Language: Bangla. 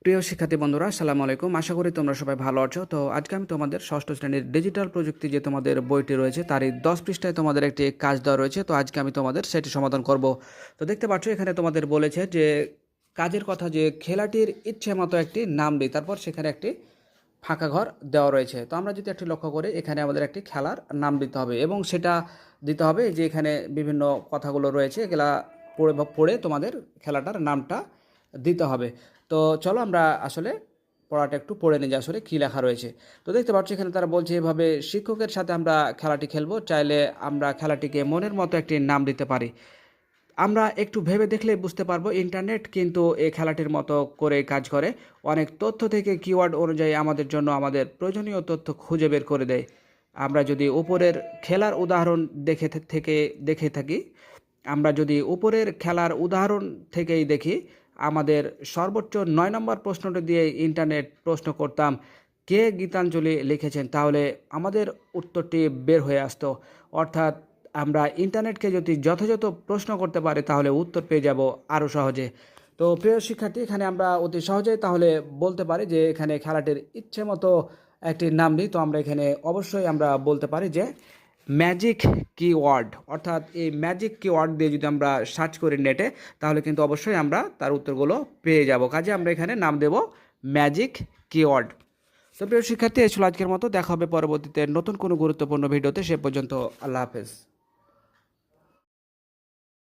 প্রিয় শিক্ষার্থী বন্ধুরা, আসসালামু আলাইকুম। আশা করি তোমরা সবাই ভালো আছো। তো আজকে আমি তোমাদের ষষ্ঠ শ্রেণীর ডিজিটাল প্রযুক্তি যে তোমাদের বইটি রয়েছে তারই 10 পৃষ্ঠায় তোমাদের একটি কাজ দেওয়া রয়েছে। তো আজকে আমি তোমাদের সেটি সমাধান করব। তো দেখতে পাচ্ছ এখানে তোমাদের বলেছে যে কাজের কথা, যে খেলাটির ইচ্ছে মতো একটি নাম দিই, তারপর সেখানে একটি ফাঁকা ঘর দেওয়া রয়েছে। তো আমরা যদি একটি লক্ষ্য করি, এখানে আমাদের একটি খেলার নাম দিতে হবে এবং সেটা দিতে হবে যে এখানে বিভিন্ন কথাগুলো রয়েছে, এগুলা পড়ে তোমাদের খেলাটার নামটা দিতে হবে। তো চলো আমরা আসলে পড়াটা একটু পড়ে নিই যে আসলে কী লেখা রয়েছে। তো দেখতে পাচ্ছি এখানে তারা বলছে এভাবে শিক্ষকের সাথে আমরা খেলাটি খেলবো, চাইলে আমরা খেলাটিকে মনের মতো একটি নাম দিতে পারি। আমরা একটু ভেবে দেখলেই বুঝতে পারবো ইন্টারনেট কিন্তু এই খেলাটির মতো করে কাজ করে। অনেক তথ্য থেকে কিওয়ার্ড অনুযায়ী আমাদের জন্য আমাদের প্রয়োজনীয় তথ্য খুঁজে বের করে দেয়। আমরা যদি উপরের খেলার উদাহরণ দেখে থাকি, আমরা যদি উপরের খেলার উদাহরণ থেকেই দেখি, আমাদের সর্বোচ্চ 9 নম্বর প্রশ্নটি দিয়ে ইন্টারনেট প্রশ্ন করতাম কে গীতাঞ্জলি লিখেছেন, তাহলে আমাদের উত্তরটি বের হয়ে আসতো। অর্থাৎ আমরা ইন্টারনেটকে যদি যথাযথ প্রশ্ন করতে পারি তাহলে উত্তর পেয়ে যাব আরও সহজে। তো প্রিয় শিক্ষার্থী, এখানে আমরা অতি সহজেই তাহলে বলতে পারি যে এখানে খেলাটির ইচ্ছে মতো একটি নাম দিই। তো আমরা এখানে অবশ্যই আমরা বলতে পারি যে ম্যাজিক কিওয়ার্ড, অর্থাৎ এই ম্যাজিক কিওয়ার্ড দিয়ে যদি আমরা সার্চ করি নেটে, তাহলে কিন্তু অবশ্যই আমরা তার উত্তরগুলো পেয়ে যাব। কাজে আমরা এখানে নাম দেব ম্যাজিক কিওয়ার্ড। তো প্রিয় শিক্ষার্থী, এই ছিল আজকের মতো। দেখা হবে পরবর্তীতে নতুন কোনো গুরুত্বপূর্ণ ভিডিওতে। সে পর্যন্ত আল্লাহ হাফেজ।